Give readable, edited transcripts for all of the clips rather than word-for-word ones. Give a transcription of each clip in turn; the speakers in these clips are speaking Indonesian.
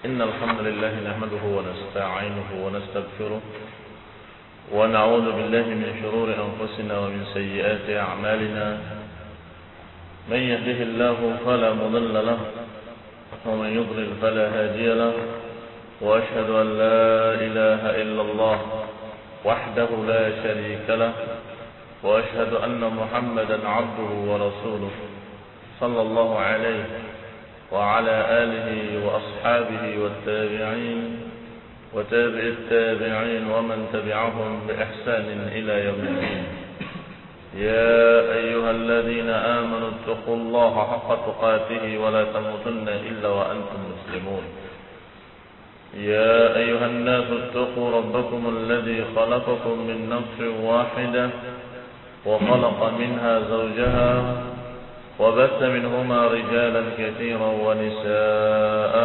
إن الحمد لله نحمده ونستعينه ونستغفره ونعوذ بالله من شرور أنفسنا ومن سيئات أعمالنا. من يهده الله فلا مضل له ومن يضلل فلا هادي له، وأشهد أن لا إله إلا الله وحده لا شريك له، وأشهد أن محمدا عبده ورسوله صلى الله عليه وعلى آله وأصحابه والتابعين وتابع التابعين ومن تبعهم بإحسان إلى يوم الدين. يا أيها الذين آمنوا اتقوا الله حق تقاته ولا تموتن إلا وأنتم مسلمون. يا أيها الناس اتقوا ربكم الذي خلقكم من نفس واحدة وخلق منها زوجها وبث منهما رجالا كثيرا ونساء،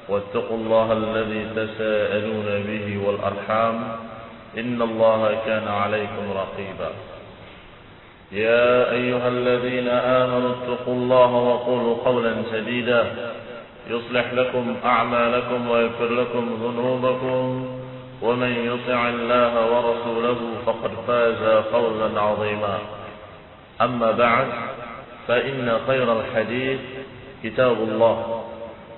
واتقوا الله الذي تساءلون به والأرحام إن الله كان عليكم رقيبا. يا أيها الذين آمنوا اتقوا الله وقولوا قولا سديدا يصلح لكم أعمالكم ويغفر لكم ذنوبكم، ومن يطع الله ورسوله فقد فاز فوزا عظيما. أما بعد، فإن خير الحديث كتاب الله،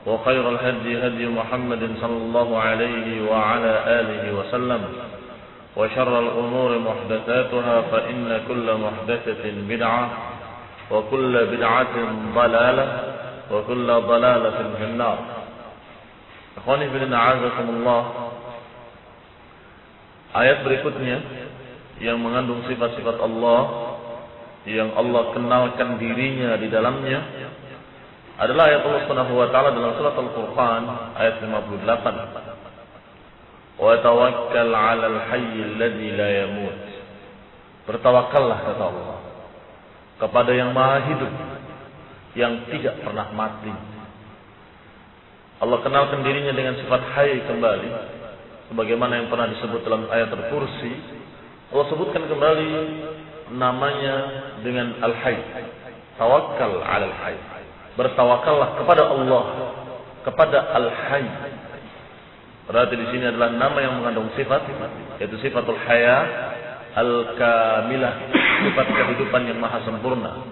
وخير الهدي هدي محمد صلى الله عليه وعلى آله وسلم، وشر الأمور محدثاتها، فإن كل محدثة بدعة وكل بدعة ضلالة وكل ضلالة في النار. Ikhwani fillah, a'azakumullah. Ayat berikutnya yang mengandung sifat-sifat Allah yang Allah kenalkan dirinya di dalamnya adalah ayat Allah Subhanahu wa taala dalam surat Al-Furqan ayat 58. Wa tawakkal 'alal hayyil ladzi la yamut. Bertawakkallah, kata Allah, kepada yang Maha Hidup yang tidak pernah mati. Allah kenalkan dirinya dengan sifat hayy kembali, sebagaimana yang pernah disebut dalam ayat Al-Kursi. Allah sebutkan kembali namanya dengan Al-Hayy. Tawakkal 'alal Hayy. Bertawakallah kepada Allah, kepada Al-Hayy. Berarti di sini adalah nama yang mengandung sifat, yaitu sifatul haya al-kamilah, sifat kehidupan yang maha sempurna.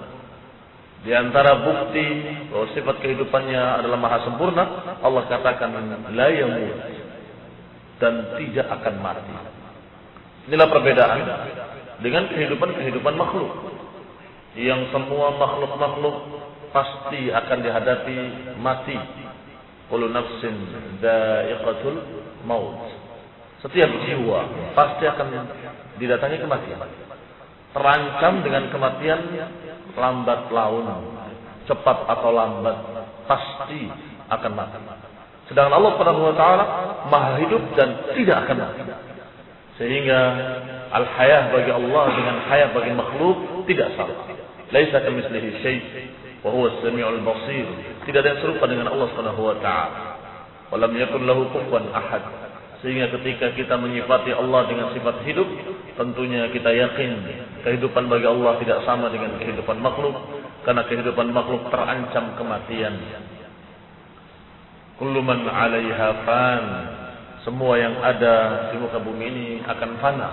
Di antara bukti bahwa sifat kehidupannya adalah maha sempurna, Allah katakan la yamut, dan tidak akan mati. Inilah perbedaan dengan kehidupan makhluk, yang semua makhluk pasti akan dihadapi mati. Kullu nafsin dha'iqatul maut. Setiap jiwa pasti akan didatangi kematian. Terancam dengan kematian lambat laun, cepat atau lambat pasti akan mati. Sedangkan Allah Subhanahu wa taala Maha Hidup dan tidak akan mati. Sehingga al-hayah bagi Allah dengan hayah bagi makhluk tidak sama. Laisa kamitslihi syai' wa huwa as-sami'ul basir. Tidak ada yang serupa dengan Allah Subhanahu wa taala. Wa lam yakul lahu kufuwan ahad. Sehingga ketika kita menyifati Allah dengan sifat hidup, tentunya kita yakin kehidupan bagi Allah tidak sama dengan kehidupan makhluk, karena kehidupan makhluk terancam kematian. Kullu man 'alaiha fan. Semua yang ada di muka bumi ini akan fana,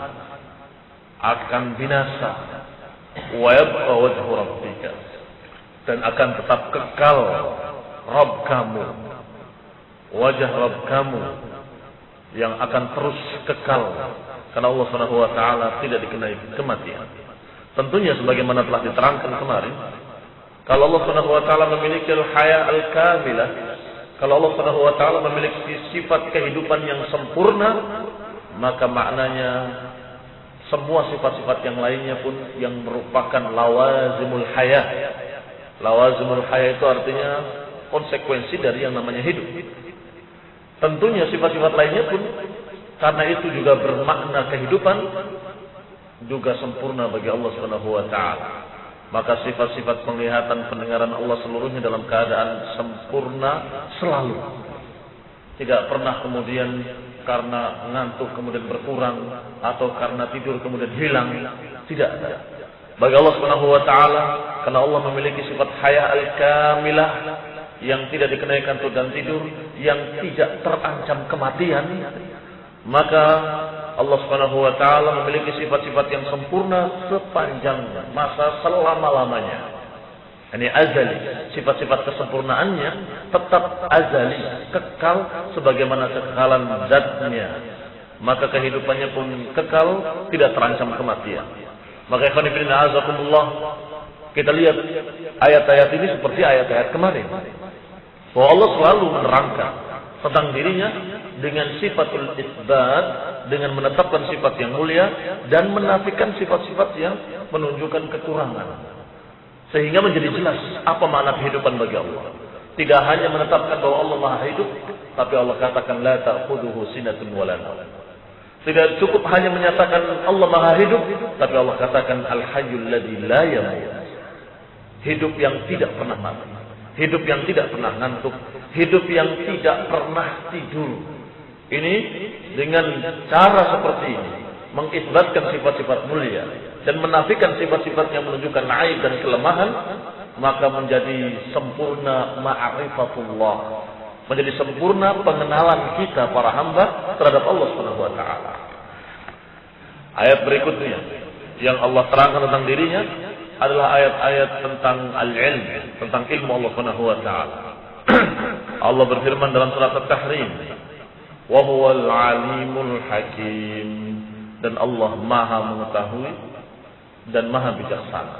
akan binasa. Wa yabqa wajhu rabbika, dan akan tetap kekal Rabb kamu, wajah Rabb kamu yang akan terus kekal, karena Allah Subhanahu wa taala tidak dikenai kematian. Tentunya sebagaimana telah diterangkan kemarin, kalau Allah Subhanahu wa taala memiliki al-haya al-kamilah, kalau Allah Subhanahu wa taala memiliki sifat kehidupan yang sempurna, maka maknanya semua sifat-sifat yang lainnya pun yang merupakan lawazimul haya. Lawazimul haya itu artinya konsekuensi dari yang namanya hidup. Tentunya sifat-sifat lainnya pun karena itu juga bermakna kehidupan, juga sempurna bagi Allah Subhanahu wa taala. Maka sifat-sifat penglihatan, pendengaran Allah seluruhnya dalam keadaan sempurna selalu. Tidak pernah kemudian karena ngantuk kemudian berkurang, atau karena tidur kemudian hilang. Tidak ada. Bagi Allah Subhanahu wa taala, karena Allah memiliki sifat haya al-kamilah, yang tidak dikenai kantuk dan tidur, yang tidak terancam kematian, maka Allah Subhanahu wa taala memiliki sifat-sifat yang sempurna sepanjang masa selama-lamanya. Ini azali, sifat-sifat kesempurnaannya tetap azali, kekal sebagaimana kekekalan zatnya. Maka kehidupannya pun kekal, tidak terancam kematian. Maka ikhwan fillah azakumullah, kita lihat ayat-ayat ini seperti ayat-ayat kemarin. Bahwa Allah selalu menerangkan tentang dirinya dengan sifatul isbat, dengan menetapkan sifat yang mulia dan menafikan sifat-sifat yang menunjukkan kekurangan. Sehingga menjadi jelas apa makna kehidupan bagi Allah. Tidak hanya menetapkan bahwa Allah Maha hidup, tapi Allah katakan la ta'khudhuhu sinatun wa la nawm. Tidak cukup hanya menyatakan Allah Maha hidup, tapi Allah katakan al-hayyul ladzi la yamut. Hidup yang tidak pernah mati, hidup yang tidak pernah ngantuk, hidup yang tidak pernah tidur. Ini dengan cara seperti ini mengisbatkan sifat-sifat mulia dan menafikan sifat-sifat yang menunjukkan aib dan kelemahan, maka menjadi sempurna ma'rifatullah, menjadi sempurna pengenalan kita para hamba terhadap Allah Subhanahu wa taala. Ayat berikutnya yang Allah terangkan tentang dirinya adalah ayat-ayat tentang al-ilm, tentang ilmu Allah Subhanahu wa taala. Allah berfirman dalam surat At-Tahrim, "Wa huwal alimul hakim." Dan Allah Maha mengetahui dan Maha bijaksana.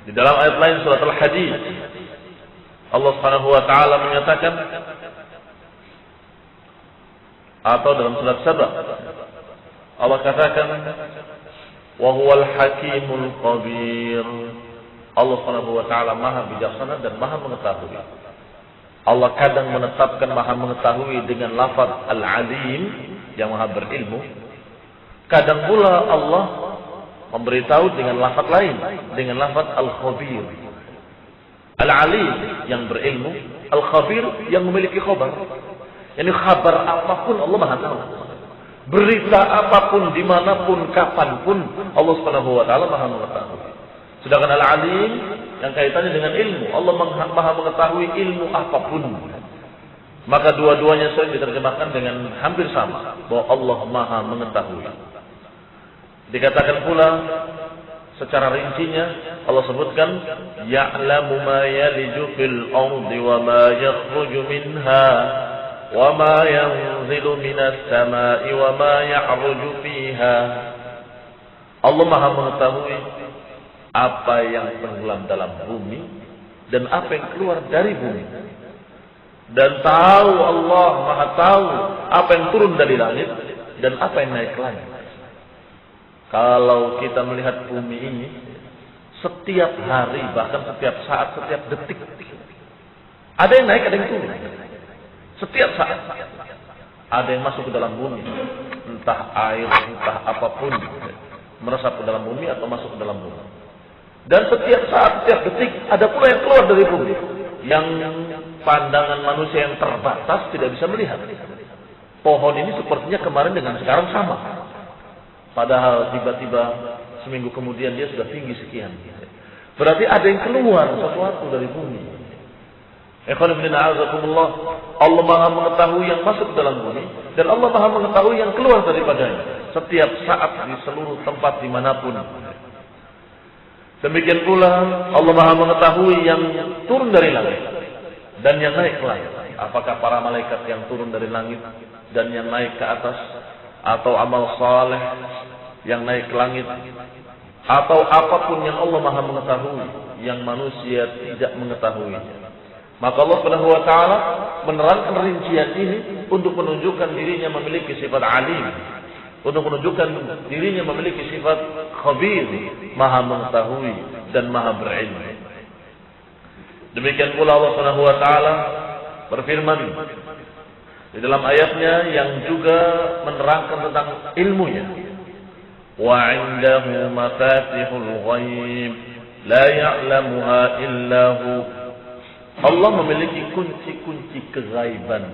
Di dalam ayat lain surat Al-Hadid, Allah Subhanahu wa taala menyatakan, atau dalam surat Saba Allah katakan, wa huwal hakimul khabir. Allah Subhanahu wa taala Maha bijaksana dan Maha mengetahui. Allah kadang menetapkan Maha mengetahui dengan lafaz al-alim yang Maha berilmu. Kadang pula Allah memberitahu dengan lafaz lain, dengan lafaz al-khabir. Al-alim yang berilmu, al-khabir yang memiliki khabar. Yani khabar apapun Allah Maha tahu. Berita apapun, dimanapun, kapanpun, Allah Subhanahu wa taala Maha mengetahui. Sedangkan al-alim yang kaitannya dengan ilmu, Allah Maha mengetahui ilmu apapun. Maka dua-duanya sering diterjemahkan dengan hampir sama, bahwa Allah Maha mengetahui. Dikatakan pula secara rincinya, Allah sebutkan, ya'lamu ma yaliju fil ardi wa ma yakhruju minha wa ma yanzilu minas samai wa ma ya'ruju fiha. Allah Maha mengetahui apa yang tenggelam dalam bumi dan apa yang keluar dari bumi. Dan tahu Allah Maha tahu apa yang turun dari langit dan apa yang naik ke langit. Kalau kita melihat bumi ini, setiap hari, bahkan setiap saat, setiap detik, ada yang naik, ada yang turun. Setiap saat ada yang masuk ke dalam bumi, entah air, entah apapun, meresap ke dalam bumi atau masuk ke dalam bumi. Dan setiap saat, setiap detik, ada pula yang keluar dari bumi, yang pandangan manusia yang terbatas tidak bisa melihat. Pohon ini sepertinya kemarin dengan sekarang sama. Padahal tiba-tiba seminggu kemudian dia sudah tinggi sekian. Berarti ada yang keluar sesuatu dari bumi. Ikhwan fillah azakumullah, Allah Maha mengetahui yang masuk ke dalam bumi dan Allah Maha mengetahui yang keluar daripadanya setiap saat di seluruh tempat dimanapun. Demikian pula Allah Maha mengetahui yang turun dari langit dan yang naik ke langit. Apakah para malaikat yang turun dari langit dan yang naik ke atas, atau amal saleh yang naik ke langit, atau apapun yang Allah Maha mengetahui yang manusia tidak mengetahuinya. Maka Allah Subhanahu wa taala menerangkan rincian ini untuk menunjukkan dirinya memiliki sifat alim, untuk menunjukkan dirinya memiliki sifat khabir, Maha mengetahui dan Maha berilmu. Demikian pula Allah Subhanahu wa taala berfirman di dalam ayatnya yang juga menerangkan tentang ilmunya. Wa 'indahu mafatihul ghaib la ya'lamuha illa hu. Allah memiliki kunci-kunci kegaiban.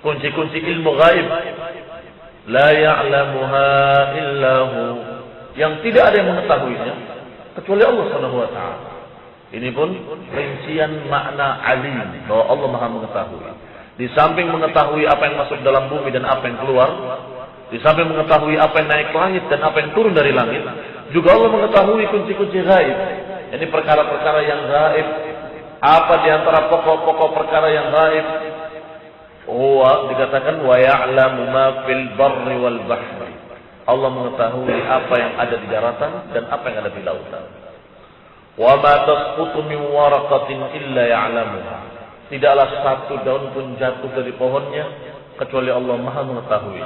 Kunci-kunci ilmu gaib. La ya'lamuha illa hu. Yang tidak ada yang mengetahuinya kecuali Allah Subhanahu wa taala. Ini pun rincian makna alim, bahwa Allah Maha mengetahui. Di samping mengetahui apa yang masuk dalam bumi dan apa yang keluar, di samping mengetahui apa yang naik ke langit dan apa yang turun dari langit, juga Allah mengetahui kunci-kunci gaib. Ini perkara-perkara yang gaib. Apa di antara pokok-pokok perkara yang gaib? Dikatakan wa ya'lamu ma fil barri wal bahri. Allah mengetahui apa yang ada di daratan dan apa yang ada di lautan. Wa ma tasqutu min waraqatin illa ya'lamuha. Tidaklah satu daun pun jatuh dari pohonnya kecuali Allah Maha mengetahui.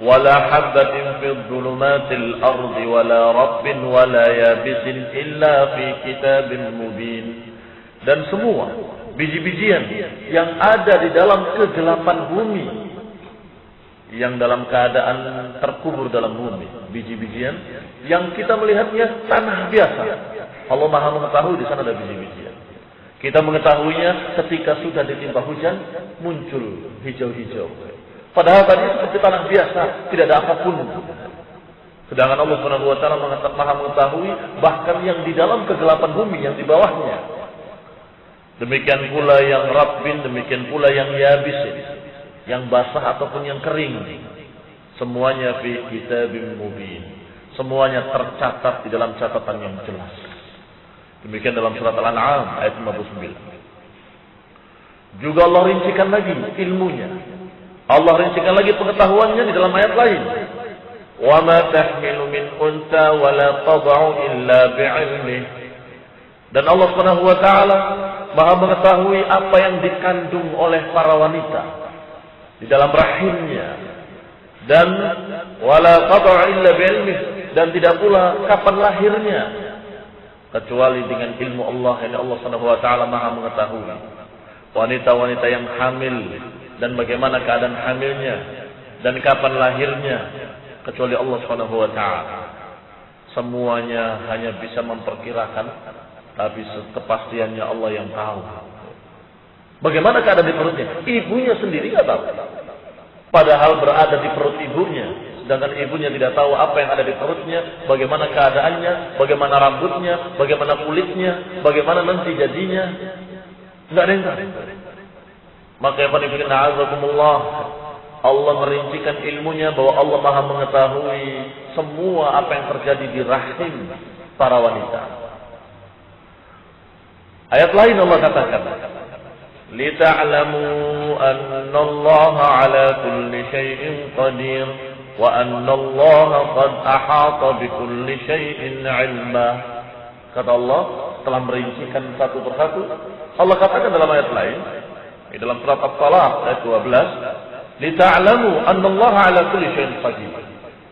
Wala habatin fi dhulumatil ardi wala rabbin wala yabisin illa fi kitabin mubin. Dan semua biji-bijian yang ada di dalam kegelapan bumi, yang dalam keadaan terkubur dalam bumi, biji-bijian yang kita melihatnya tanah biasa, Allah Maha mengetahui di sana ada biji-bijian. Kita mengetahuinya ketika sudah ditimpa hujan, muncul hijau-hijau. Padahal tadi seperti tanah biasa, tidak ada apapun. Sedangkan Allah Subhanahu wa taala Maha mengetahui bahkan yang di dalam kegelapan bumi, yang di bawahnya. Demikian pula yang rabbin, demikian pula yang yabisin, yang basah ataupun yang kering. Semuanya fi kitabim mubin. Semuanya tercatat di dalam catatan yang jelas. Demikian dalam surat Al-An'am ayat 59. Juga Allah rincikan lagi ilmunya. Allah rincikan lagi pengetahuannya di dalam ayat lain. Wa ma tahmilu min unta wa la tad'u illa bi'ilmih. Dan Allah Subhanahu wa taala Maha mengetahui apa yang dikandung oleh para wanita di dalam rahimnya. Dan wala tad'u illa bi'ilmih, dan tidak pula kapan lahirnya kecuali dengan ilmu Allah. Ini Allah Subhanahu wa taala Maha mengetahui wanita-wanita yang hamil dan bagaimana keadaan hamilnya dan kapan lahirnya kecuali Allah Subhanahu wa taala. Semuanya hanya bisa memperkirakan, tapi kepastiannya Allah yang tahu. Bagaimana keadaan di perutnya? Ibunya sendiri enggak tahu. Padahal berada di perut ibunya, sedangkan ibunya tidak tahu apa yang ada di perutnya, bagaimana keadaannya, bagaimana rambutnya, bagaimana kulitnya, bagaimana nanti jadinya. Enggak ada yang tahu. Maka ya Allah, Allah merincikan ilmunya bahwa Allah Maha mengetahui semua apa yang terjadi di rahim para wanita. Ayat lain Allah katakan, "Lita'lamu anna Allah 'ala kulli syai'in qadir wa anna Allah qad ahata bi kulli syai'in 'ilma." Kata Allah telah merincikan satu persatu. Allah katakan dalam ayat lain, di dalam surat At-Talaq ayat 12, "Lita'lamu anna Allah 'ala kulli syai'in qadir."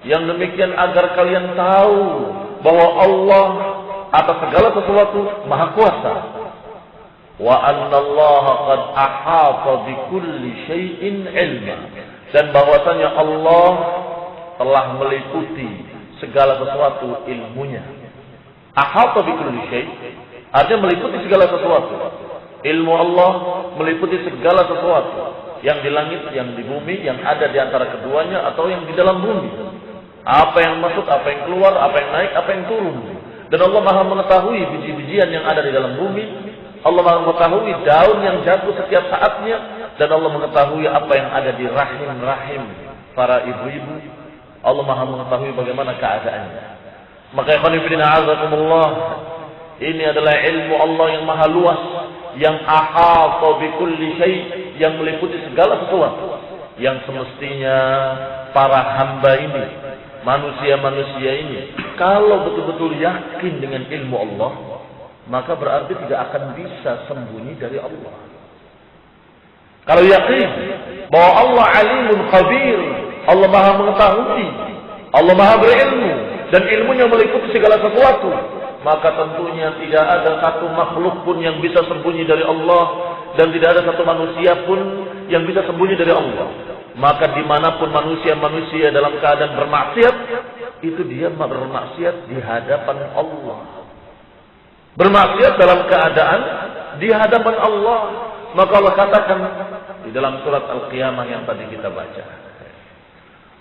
Yang demikian agar kalian tahu bahwa Allah atas segala sesuatu Maha Kuasa. Wa anna Allah qad ahata bi kulli syai'in 'ilma. Dan bahwasanya Allah telah meliputi segala sesuatu ilmunya. Ahata bi kulli syai', artinya meliputi segala sesuatu. Ilmu Allah meliputi segala sesuatu, yang di langit, yang di bumi, yang ada di antara keduanya atau yang di dalam bumi. Apa yang masuk, apa yang keluar, apa yang naik, apa yang turun. Dan Allah Maha mengetahui biji-bijian yang ada di dalam bumi. Allah Maha mengetahui daun yang jatuh setiap saatnya, dan Allah mengetahui apa yang ada di rahim-rahim para ibu-ibu. Allah Maha mengetahui bagaimana keadaannya. Maka ikhwan fillah a'azakumullah, ini adalah ilmu Allah yang maha luas, yang ahata bi kulli syai', yang meliputi segala sesuatu, yang semestinya para hamba ini, manusia-manusia ini, kalau betul-betul yakin dengan ilmu Allah, maka berarti tidak akan bisa sembunyi dari Allah. Kalau yakin bahwa Allah alimun khabir, Allah Maha mengetahui, Allah Maha berilmu, dan ilmunya meliputi segala sesuatu, maka tentunya tidak ada satu makhluk pun yang bisa sembunyi dari Allah, dan tidak ada satu manusia pun yang bisa sembunyi dari Allah. Maka dimanapun manusia-manusia dalam keadaan bermaksiat, itu dia bermaksiat di hadapan Allah. Bermaksiat dalam keadaan di hadapan Allah. Maka Allah katakan di dalam surat Al-Qiyamah yang tadi kita baca,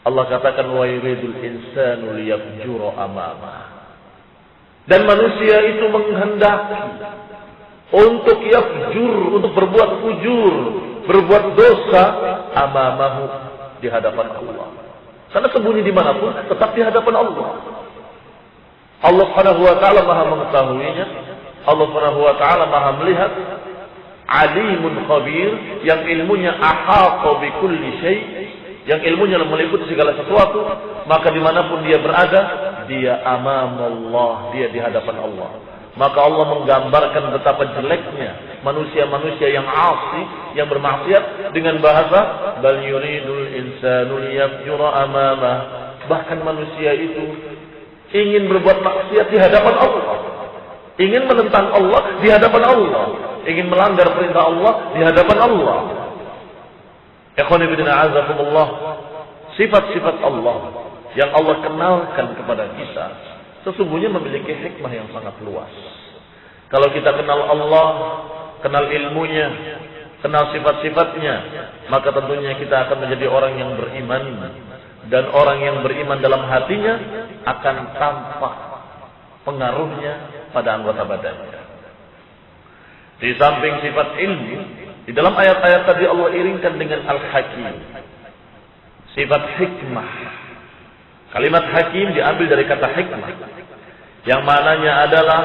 Allah katakan wa yuridul insanu liyafjura amama. Dan manusia itu menghendaki untuk yafjur, untuk berbuat fujur, berbuat dosa amamahu, di hadapan Allah. Karena sembunyi dimanapun tetap di hadapan Allah. Allah Subhanahu wa taala Maha mengetahuinya. Allah Subhanahu wa taala Maha melihat. Alimun khabir, yang ilmunya ahata bi kulli syai', yang ilmunya meliputi segala sesuatu, maka dimanapun dia berada, dia amamullah, dia di hadapan Allah. Maka Allah menggambarkan betapa jeleknya manusia-manusia yang asi, yang bermaksiat dengan bahasa bal yuridul insanu liyafjura amamah. Bahkan manusia itu ingin berbuat maksiat di hadapan Allah, ingin menentang Allah di hadapan Allah, ingin melanggar perintah Allah di hadapan Allah. Ikhwani fillah azakumullah, sifat-sifat Allah yang Allah kenalkan kepada kita sesungguhnya memiliki hikmah yang sangat luas. Kalau kita kenal Allah, kenal ilmunya, kenal sifat-sifatnya, maka tentunya kita akan menjadi orang yang beriman. Dan orang yang beriman dalam hatinya akan tampak pengaruhnya pada anggota badannya. Di samping sifat ilmu, di dalam ayat-ayat tadi Allah iringkan dengan Al-Hakim, sifat hikmah. Kalimat hakim diambil dari kata hikmah, yang maknanya adalah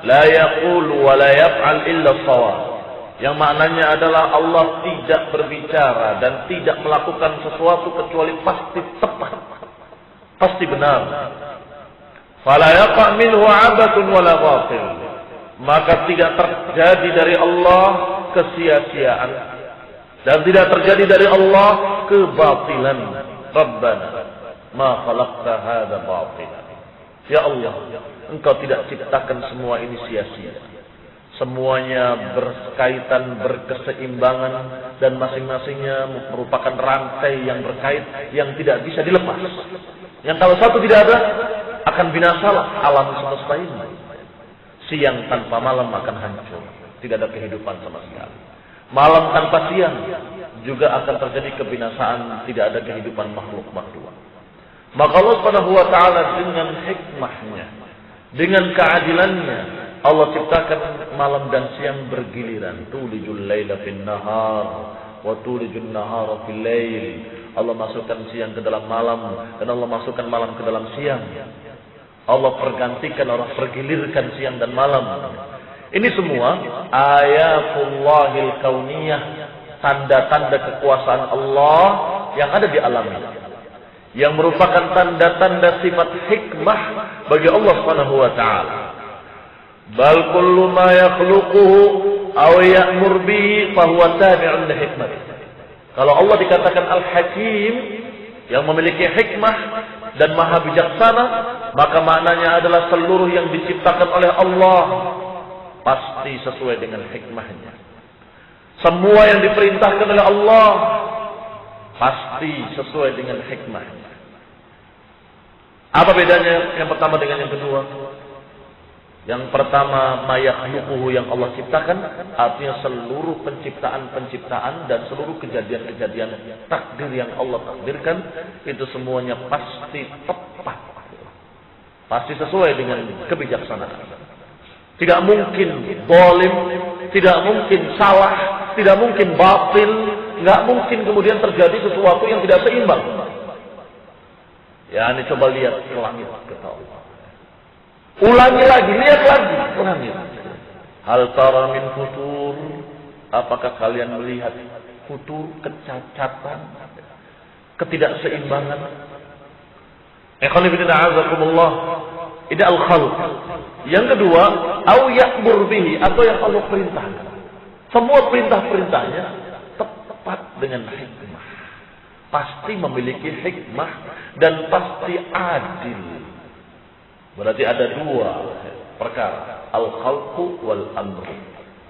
la yaqulu wa la yaf'al illa shawab. Yang maknanya adalah Allah tidak berbicara dan tidak melakukan sesuatu kecuali pasti tepat, pasti benar. Fala yaqa' minhu 'abathun wa la batil. Maka tidak terjadi dari Allah kesia-siaan dan tidak terjadi dari Allah kebatilan. Rabbana ma khalaqta hadza batila. Ya Allah, Engkau tidak ciptakan semua ini sia-sia. Semuanya berkaitan, berkeseimbangan, dan masing-masingnya merupakan rantai yang berkait yang tidak bisa dilepas. Yang kalau satu tidak ada, akan binasalah alam semesta ini. Siang tanpa malam akan hancur, tidak ada kehidupan sama sekali. Malam tanpa siang juga akan terjadi kebinasaan, tidak ada kehidupan makhluk-makhluk. Maka Allah Subhanahu wa taala dengan hikmahnya, dengan keadilannya, Allah ciptakan malam dan siang bergiliran. Tulijul laila fin nahar wa tulijun nahara fil lail. Allah masukkan siang ke dalam malam dan Allah masukkan malam ke dalam siang. Allah pergantikan, Allah pergilirkan siang dan malam. Ini semua ayatullahil kauniyah, tanda-tanda kekuasaan Allah yang ada di alam ini, yang merupakan tanda-tanda sifat hikmah bagi Allah Subhanahu wa taala. Bal kullu ma yakhluquhu aw ya'mur bihi fa huwa tabi'un li hikmati. Kalau Allah dikatakan Al-Hakim, yang memiliki hikmah dan maha bijaksana, maka maknanya adalah seluruh yang diciptakan oleh Allah pasti sesuai dengan hikmahnya. Semua yang diperintahkan oleh Allah pasti sesuai dengan hikmahnya. Apa bedanya yang pertama dengan yang kedua? Yang pertama, ma yakhluquhu, yang Allah ciptakan, artinya seluruh penciptaan-penciptaan dan seluruh kejadian-kejadian takdir yang Allah takdirkan, itu semuanya pasti tepat. Pasti sesuai dengan kebijaksanaan. Tidak mungkin zalim, tidak mungkin salah, tidak mungkin batil, nggak mungkin kemudian terjadi sesuatu yang tidak seimbang. Ya, ini coba lihat ke langit, kata Allah. Ulangi lagi, lihat lagi, ulangi. Hal tara min futur, apakah kalian melihat futur, kecacatan, ketidakseimbangan? Ikhwan fillah a'azakumullah. Ini al-khalq. Yang kedua, au ya'mur bihi, atau yang Allah perintahkan. Semua perintah-perintahnya tepat dengan hikmah. Pasti memiliki hikmah dan pasti adil. Berarti ada dua perkara, al-khalqu wal amr.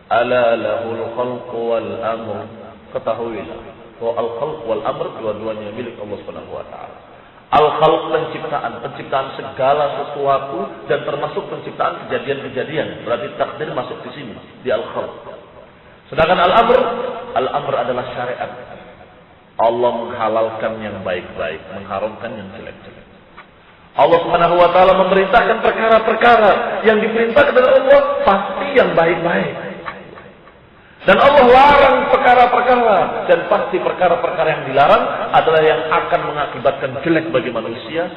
Ala lahul khalqu wal amr. Ketahuilah bahwa al-khalq wal amr dua-duanya milik Allah Subhanahu wa taala. Al-khalq penciptaan segala sesuatu dan termasuk penciptaan kejadian-kejadian. Berarti takdir masuk di sini, di al-khalq. Sedangkan al-amr adalah syariat. Allah menghalalkan yang baik-baik, mengharamkan yang jelek-jelek. Allah Subhanahu wa taala memerintahkan perkara-perkara yang diperintahkan oleh Allah pasti yang baik-baik. Dan Allah larang perkara-perkara dan pasti perkara-perkara yang dilarang adalah yang akan mengakibatkan jelek bagi manusia,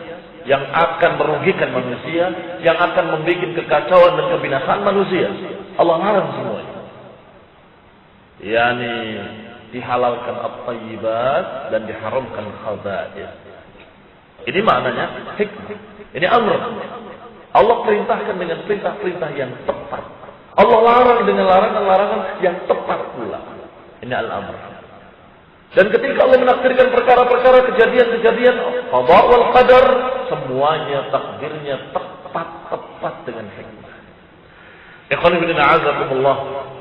yang akan merugikan manusia, yang akan membuat kekacauan dan kebinasaan manusia. Allah larang semuanya. Yani dihalalkan at-thayyibat dan diharamkan khaba'ith. Ini maknanya hikmah. Ini amr. Allah perintahkan dengan perintah-perintah yang tepat. Allah larang dengan larangan-larangan yang tepat pula. Ini al-amr. Dan ketika Allah menakdirkan perkara-perkara kejadian-kejadian qada wal qadar, semuanya takdirnya tepat dengan hikmah. Ikhwan fillah a'azakumullah.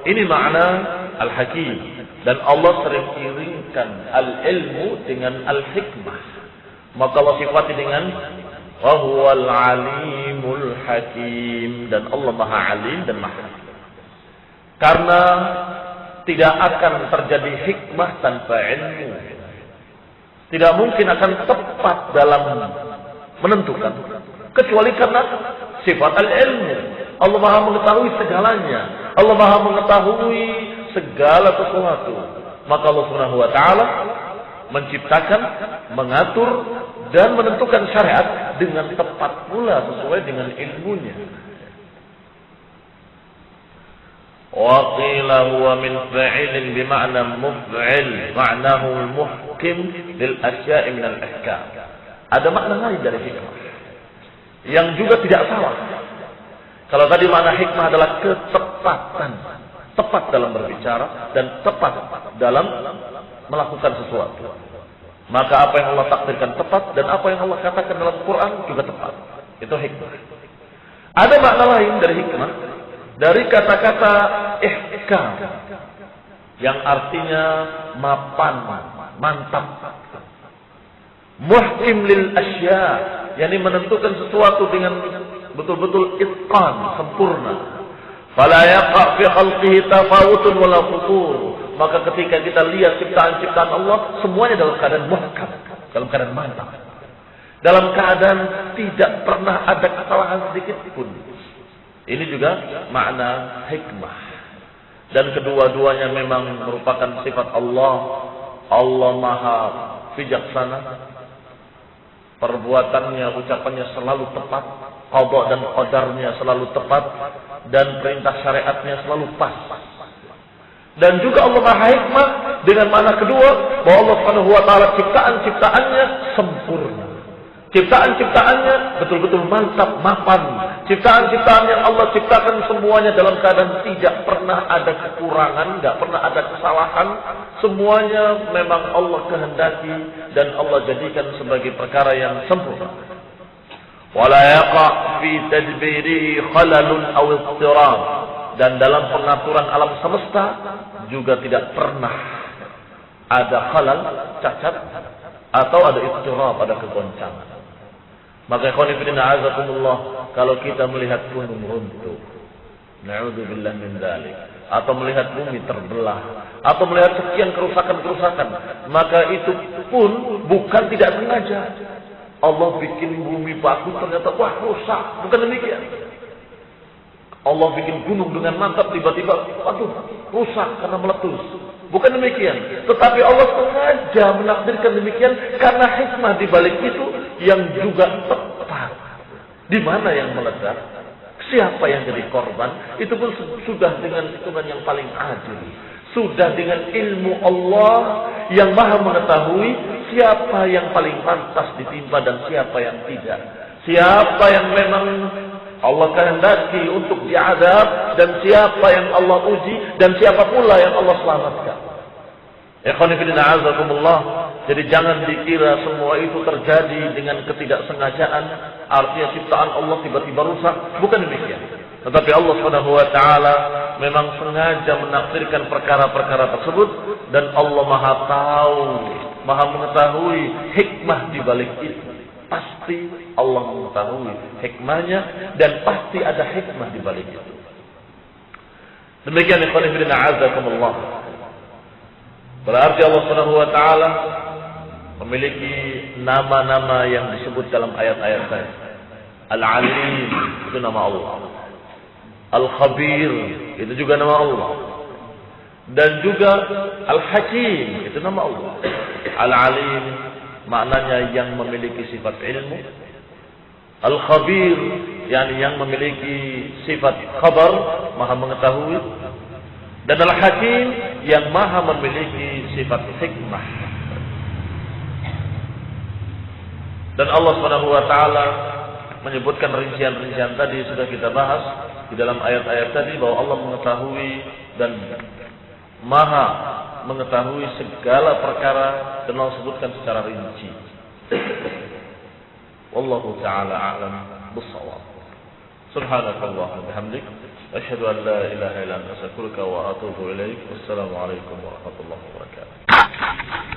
Ini makna al-hakim, dan Allah sering iringkan al-ilmu dengan al-hikmah. Maka Allah sifati dengan wa huwal alimul hakim, dan Allah Maha Alim dan Maha Hakim. Karena tidak akan terjadi hikmah tanpa ilmu. Tidak mungkin akan tepat dalam menentukan kecuali karena sifat al-ilmu. Allah Maha mengetahui segalanya. Allah Maha mengetahui segala sesuatu. Maka Allah Subhanahu wa taala menciptakan, mengatur dan menentukan syariat dengan tepat pula sesuai dengan ilmunya. Wa qila huwa min fa'ilin bi ma'na muf'il, ma'nahu al-muhkim lil asya'i min al-ahkam. Ada makna lain dari hikmah yang juga tidak salah. Kalau tadi makna hikmah adalah ketepatan, tepat dalam berbicara dan tepat dalam melakukan sesuatu. Maka apa yang Allah takdirkan tepat dan apa yang Allah katakan dalam Quran juga tepat. Itu hikmah. Ada makna lain dari hikmah, dari kata-kata ihkam yang artinya mapan, mantap. Muhkim lil asya, yakni menentukan sesuatu dengan betul-betul itqan, sempurna. Fala yaqa fi khalqihi tafawutun wala futur. Maka ketika kita lihat ciptaan-ciptaan Allah, semuanya dalam keadaan muhkam, dalam keadaan mantap, dalam keadaan tidak pernah ada kesalahan sedikit pun. Ini juga makna hikmah. Dan kedua-duanya memang merupakan sifat Allah. Allah Maha bijaksana. Perbuatannya, ucapannya selalu tepat. Qada dan qadarnya selalu tepat. Dan perintah syariatnya selalu pas. Dan juga Allah Maha Hikmah dengan makna kedua, bahwa Allah Subhanahu wa taala ciptaan-ciptaannya sempurna. Ciptaan-ciptaannya betul-betul mantap, mapan. Ciptaan-ciptaan yang Allah ciptakan semuanya dalam keadaan tidak pernah ada kekurangan, tidak pernah ada kesalahan. Semuanya memang Allah kehendaki dan Allah jadikan sebagai perkara yang sempurna. Wala yaqa fi tadbirihi khalalun aw ittirab. Dan dalam pengaturan alam semesta juga tidak pernah ada khalal, cacat, atau ada ittirab, ada kegoncangan. Maka ikhwan fillah azakumullah, kalau kita melihat gunung runtuh, na'udzubillah min dzalik, atau melihat bumi terbelah, atau melihat sekian kerusakan-kerusakan, maka itu pun bukan tidak sengaja. Allah bikin bumi bagus, ternyata wah rusak, bukan demikian. Allah bikin gunung dengan mantap, tiba-tiba aduh rusak karena meletus. Bukan demikian. Tetapi Allah sengaja menakdirkan demikian karena hikmah di balik itu yang juga tepat. Di mana yang meledak? Siapa yang jadi korban? Itu pun sudah dengan hitungan yang paling adil. Sudah dengan ilmu Allah yang Maha mengetahui siapa yang paling pantas ditimpa dan siapa yang tidak. Siapa yang memang Allah kehendaki untuk diazab dan siapa yang Allah uji dan siapa pula yang Allah selamatkan. Ikhwan fillah a'azakumullah. Jadi jangan dikira semua itu terjadi dengan ketidaksengajaan, artinya ciptaan Allah tiba-tiba rusak, bukan demikian. Tetapi Allah Subhanahu wa taala memang sengaja menakdirkan perkara-perkara tersebut dan Allah Maha tahu, Maha mengetahui hikmah di balik itu. Pasti Allah mengetahui hikmahnya dan pasti ada hikmah di balik itu. Demikian ikhwan fillah a'azakumullah. Berarti Allah Subhanahu wa taala memiliki nama-nama yang disebut dalam ayat-ayat tadi. Al-Alim itu nama Allah. Al-Khabir itu juga nama Allah. Dan juga Al-Hakim itu nama Allah. Al-Alim maknanya yang memiliki sifat ilmu. Al-Khabir yang memiliki sifat khabar, maha mengetahui. Dan Al-Hakim yang maha memiliki sifat hikmah. Dan Allah Subhanahu wa taala menyebutkan rincian-rincian tadi sudah kita bahas di dalam ayat-ayat tadi bahwa Allah mengetahui dan maha mengetahui segala perkara dan Allah sebutkan secara rinci. Wallahu taala a'lam bis-shawab. Subhanakallahumma wa bihamdik asyhadu an la ilaha illa anta astaghfiruka wa atubu ilaik. Wassalamu alaikum warahmatullahi wabarakatuh.